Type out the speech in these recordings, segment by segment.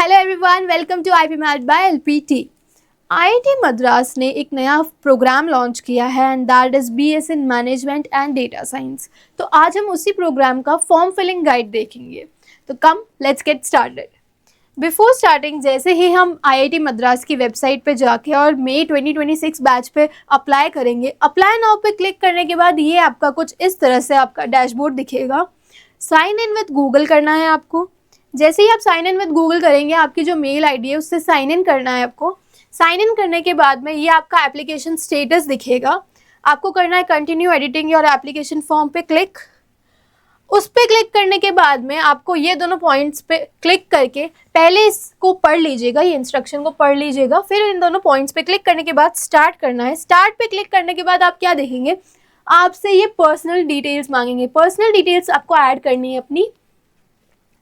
Hello everyone, welcome to IP math by LPT. IIT Madras ने एक नया प्रोग्राम लॉन्च किया है and that is BS in management and data science. तो आज हम उसी प्रोग्राम का फॉर्म फिलिंग गाइड देखेंगे। तो come let's get started. Before starting जैसे ही हम आईआईटी मद्रास की वेबसाइट पे जाके और मई 2026 बैच पे अप्लाई करेंगे, अप्लाई नाउ पे क्लिक करने के बाद ये आपका कुछ इस तरह से आपका डैशबोर्ड दिखेगा। साइन इन विद गूगल करना है आपको। जैसे ही आप साइन इन विद गूगल करेंगे, आपकी जो मेल आईडी है उससे साइन इन करना है आपको। साइन इन करने के बाद में ये आपका एप्लीकेशन स्टेटस दिखेगा। आपको करना है continue editing your application form पे क्लिक। उस पे क्लिक करने के बाद में आपको ये दोनों पॉइंट्स पे क्लिक करके पहले इसको पढ़ लीजिएगा, ये इंस्ट्रक्शन को पढ़ लीजिएगा। फिर इन दोनों पॉइंट्स पे क्लिक करने के बाद स्टार्ट करना है। स्टार्ट पे क्लिक करने के बाद आप क्या देखेंगे, आपसे ये पर्सनल डिटेल्स मांगेंगे। पर्सनल डिटेल्स आपको ऐड करनी है अपनी।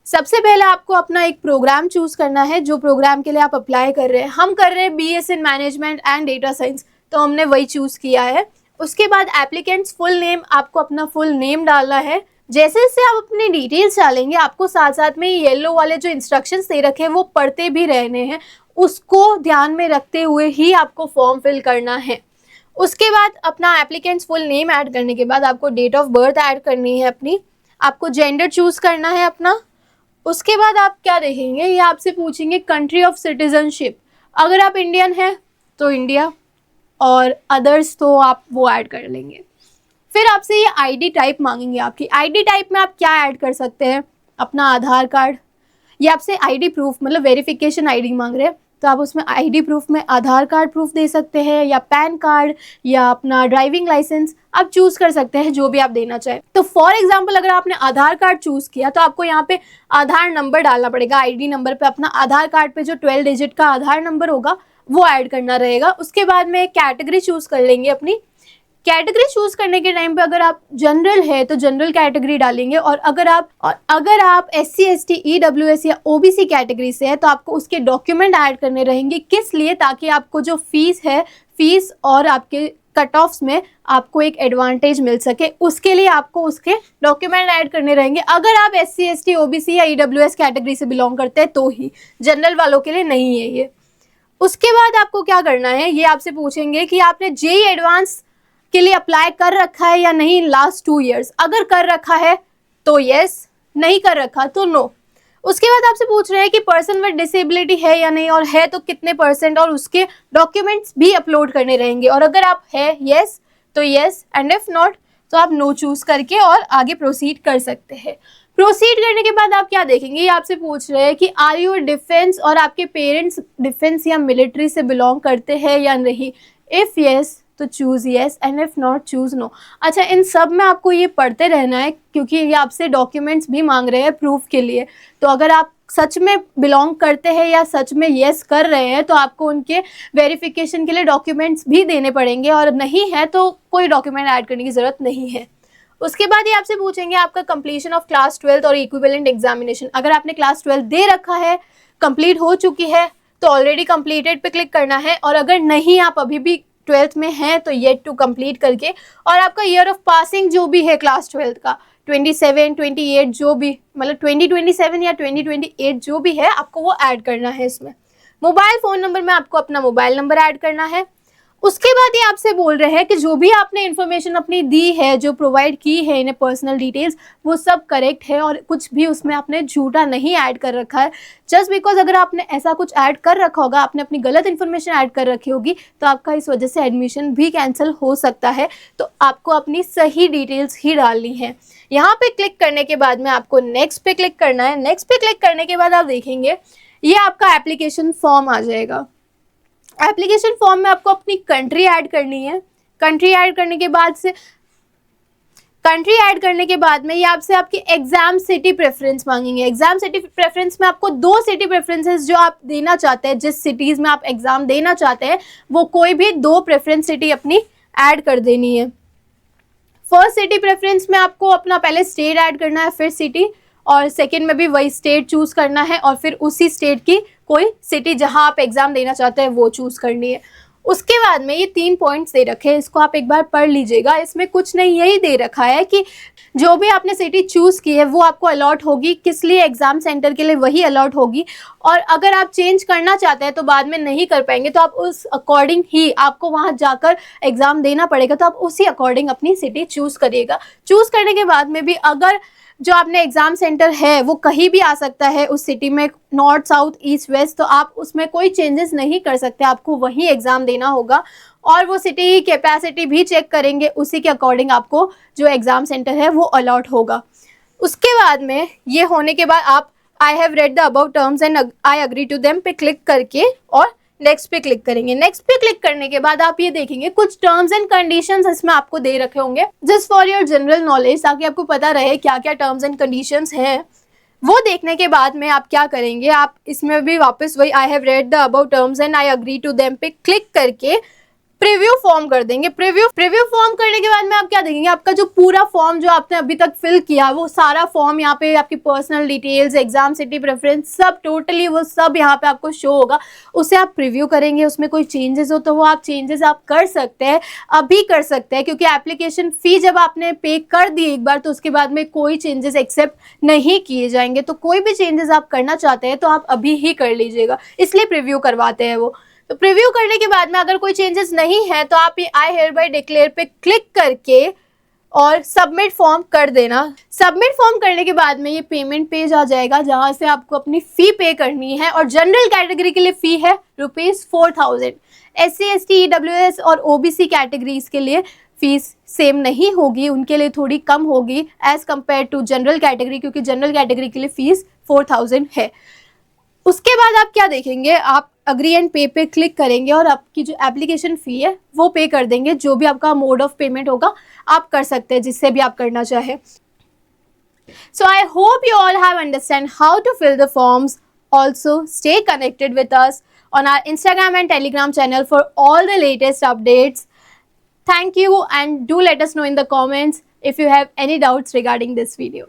सबसे पहले आपको अपना एक प्रोग्राम चूज करना है, जो प्रोग्राम के लिए आप अप्लाई कर रहे हैं। हम कर रहे हैं BS in management and data science, तो हमने वही चूज किया है। उसके बाद एप्लीकेंट्स फुल नेम, आपको अपना फुल नेम डालना है। जैसे जैसे आप अपनी डिटेल्स डालेंगे, आपको साथ साथ में येलो वाले जो इंस्ट्रक्शंस दे रखे हैं वो पढ़ते भी रहने हैं। उसको ध्यान में रखते हुए ही आपको फॉर्म फिल करना है। उसके बाद अपना एप्लीकेंट्स फुल नेम ऐड करने के बाद आपको डेट ऑफ बर्थ ऐड करनी है अपनी। आपको जेंडर चूज करना है अपना। उसके बाद आप क्या देखेंगे, ये आपसे पूछेंगे कंट्री ऑफ सिटीजनशिप। अगर आप इंडियन हैं तो इंडिया, और अदर्स तो आप वो ऐड कर लेंगे। फिर आपसे ये आईडी टाइप मांगेंगे। आपकी आईडी टाइप में आप क्या ऐड कर सकते हैं, अपना आधार कार्ड। ये आपसे आईडी प्रूफ मतलब वेरिफिकेशन आईडी मांग रहे हैं, तो आप उसमें आईडी प्रूफ में आधार कार्ड प्रूफ दे सकते हैं, या पैन कार्ड, या अपना ड्राइविंग लाइसेंस आप चूज कर सकते हैं, जो भी आप देना चाहें। तो फॉर एग्जांपल अगर आपने आधार कार्ड चूज किया तो आपको यहाँ पे आधार नंबर डालना पड़ेगा। आईडी नंबर पे अपना आधार कार्ड पे जो 12 डिजिट का आधार नंबर होगा वो ऐड करना रहेगा। उसके बाद में कैटेगरी चूज कर लेंगे अपनी। कैटेगरी चूज करने के टाइम पे अगर आप जनरल है तो जनरल कैटेगरी डालेंगे, और अगर आप SC ST EWS या OBC कैटेगरी से है तो आपको उसके डॉक्यूमेंट ऐड करने रहेंगे। किस लिए, ताकि आपको जो फीस और आपके कट ऑफ्स में आपको एक एडवांटेज मिल सके, उसके लिए आपको उसके डॉक्यूमेंट ऐड करने रहेंगे। अगर आप SC ST OBC या EWS कैटेगरी से बिलोंग करते हैं तो ही, जनरल वालों के लिए नहीं है ये। उसके बाद आपको क्या करना है, ये आपसे पूछेंगे कि आपने JEE एडवांस के लिए अप्लाई कर रखा है या नहीं लास्ट 2 इयर्स। अगर कर रखा है तो यस, नहीं कर रखा तो नो। उसके बाद आपसे पूछ रहे हैं कि पर्सन विद डिसेबिलिटी है या नहीं, और है तो कितने %, और उसके डॉक्यूमेंट्स भी अपलोड करने रहेंगे। और अगर आप है यस तो यस, एंड इफ नॉट तो आप नो चूज करके और आगे प्रोसीड कर सकते हैं। प्रोसीड करने के बाद आप क्या देखेंगे, ये आपसे पूछ रहे हैं कि आर यू डिफेंस, और आपके पेरेंट्स डिफेंस या मिलिट्री से बिलोंग करते हैं या नहीं। इफ यस तो choose yes, and if not choose no. अच्छा, इन सब में आपको ये पढ़ते रहना है, क्योंकि ये आपसे डॉक्यूमेंट्स भी मांग रहे हैं प्रूफ के लिए। तो अगर आप सच में बिलोंग करते हैं या सच में यस कर रहे हैं तो आपको उनके वेरिफिकेशन के लिए डॉक्यूमेंट्स भी देने पड़ेंगे, और नहीं है तो कोई डॉक्यूमेंट ऐड करने की ज़रूरत नहीं है। उसके बाद ये आपसे पूछेंगे आपका कंप्लीशन ऑफ क्लास 12 और इक्विवेलेंट एग्जामिनेशन। अगर आपने क्लास 12 दे रखा है, कंप्लीट हो चुकी है, तो ऑलरेडी कंप्लीटेड पे क्लिक करना है। और अगर नहीं, आप अभी भी 12th में हैं, तो येट टू कंप्लीट करके, और आपका ईयर ऑफ पासिंग जो भी है क्लास 12 का 27, 28 जो भी, मतलब 2027 या 2028 जो भी है, आपको वो ऐड करना है इसमें। मोबाइल फ़ोन नंबर में आपको अपना मोबाइल नंबर ऐड करना है। उसके बाद ये आपसे बोल रहे हैं कि जो भी आपने इन्फॉर्मेशन अपनी दी है, जो प्रोवाइड की है इन्हें पर्सनल डिटेल्स, वो सब करेक्ट है, और कुछ भी उसमें आपने झूठा नहीं ऐड कर रखा है। जस्ट बिकॉज अगर आपने ऐसा कुछ ऐड कर रखा होगा, आपने अपनी गलत इन्फॉर्मेशन ऐड कर रखी होगी, तो आपका इस वजह से एडमिशन भी कैंसिल हो सकता है। तो आपको अपनी सही डिटेल्स ही डालनी है। यहाँ पे क्लिक करने के बाद में आपको नेक्स्ट पे क्लिक करना है। नेक्स्ट पे क्लिक करने के बाद आप देखेंगे ये आपका एप्लीकेशन फॉर्म आ जाएगा। एप्लीकेशन फॉर्म में आपको अपनी कंट्री ऐड करनी है। कंट्री ऐड करने के बाद में ये आपसे आपकी एग्जाम सिटी प्रेफरेंस मांगेंगे। एग्जाम सिटी प्रेफरेंस में आपको 2 सिटी प्रेफरेंसेस जो आप देना चाहते हैं, जिस सिटीज़ में आप एग्जाम देना चाहते हैं, वो कोई भी 2 प्रेफरेंस सिटी अपनी ऐड कर देनी है। फर्स्ट सिटी प्रेफरेंस में आपको अपना पहले स्टेट ऐड करना है, फिर सिटी, और सेकंड में भी वही स्टेट चूज करना है, और फिर उसी स्टेट की कोई सिटी जहां आप एग्जाम देना चाहते हैं वो चूज करनी है। उसके बाद में ये 3 पॉइंट्स दे रखे हैं, इसको आप एक बार पढ़ लीजिएगा। इसमें कुछ नहीं, यही दे रखा है कि जो भी आपने सिटी चूज़ की है वो आपको अलॉट होगी, किस लिए एग्ज़ाम सेंटर के लिए वही अलॉट होगी, और अगर आप चेंज करना चाहते हैं तो बाद में नहीं कर पाएंगे, तो आप उस अकॉर्डिंग ही आपको वहाँ जाकर एग्ज़ाम देना पड़ेगा। तो आप उसी अकॉर्डिंग अपनी सिटी चूज़ करिएगा। चूज़ करने के बाद में भी अगर जो आपने एग्ज़ाम सेंटर है वो कहीं भी आ सकता है उस सिटी में, नॉर्थ साउथ ईस्ट वेस्ट, तो आप उसमें कोई चेंजेस नहीं कर सकते, आपको वहीं एग्ज़ाम देना होगा। और वो सिटी की कैपेसिटी भी चेक करेंगे, उसी के अकॉर्डिंग आपको जो एग्ज़ाम सेंटर है वो अलॉट होगा। उसके बाद में ये होने के बाद आप I have read the about terms and I agree to them पे क्लिक करके और नेक्स्ट पे क्लिक करेंगे। नेक्स्ट पे क्लिक करने के बाद आप ये देखेंगे कुछ टर्म्स एंड कंडीशंस इसमें आपको दे रखे होंगे, just for your general knowledge, ताकि आपको पता रहे क्या क्या टर्म्स एंड कंडीशंस हैं। वो देखने के बाद में आप क्या करेंगे, आप इसमें भी वापस वही I have read the about terms and I agree to them पे क्लिक करके प्रीव्यू फॉर्म कर देंगे। प्रीव्यू फॉर्म करने के बाद में आप क्या देखेंगे, आपका जो पूरा फॉर्म जो आपने अभी तक फिल किया वो सारा फॉर्म यहाँ पे आपकी personal details, exam city preference, सब टोटली वो सब यहाँ पे आपको शो होगा। उसे आप प्रीव्यू करेंगे, उसमें कोई चेंजेस हो तो वो आप चेंजेस आप कर सकते हैं, अभी कर सकते हैं, क्योंकि एप्लीकेशन फ़ी जब आपने पे कर दी एक बार तो उसके बाद में कोई चेंजेस एक्सेप्ट नहीं किए जाएंगे। तो कोई भी चेंजेस आप करना चाहते हैं तो आप अभी ही कर लीजिएगा, इसलिए प्रीव्यू करवाते हैं वो। तो प्रीव्यू करने के बाद में अगर कोई चेंजेस नहीं है तो आप ये आई हियर बाय डिक्लेयर पे क्लिक करके और सबमिट फॉर्म कर देना। सबमिट फॉर्म करने के बाद में ये पेमेंट पेज आ जाएगा जहां से आपको अपनी फ़ी पे करनी है। और जनरल कैटेगरी के लिए फ़ी है ₹4000, SC ST EWS और OBC कैटेगरीज के लिए फीस सेम नहीं होगी, उनके लिए थोड़ी कम होगी as compare to general category, क्योंकि जनरल कैटेगरी के लिए फीस 4000 है। उसके बाद आप क्या देखेंगे, आप अग्री एंड पे पे क्लिक करेंगे और आपकी जो एप्लीकेशन फ़ी है वो पे कर देंगे। जो भी आपका मोड ऑफ पेमेंट होगा आप कर सकते हैं, जिससे भी आप करना चाहें। So I hope you all have understand how to fill the forms. Also stay connected with us on our Instagram and Telegram channel for all the latest updates. Thank you, and do let us know in the comments if you have any doubts regarding this video.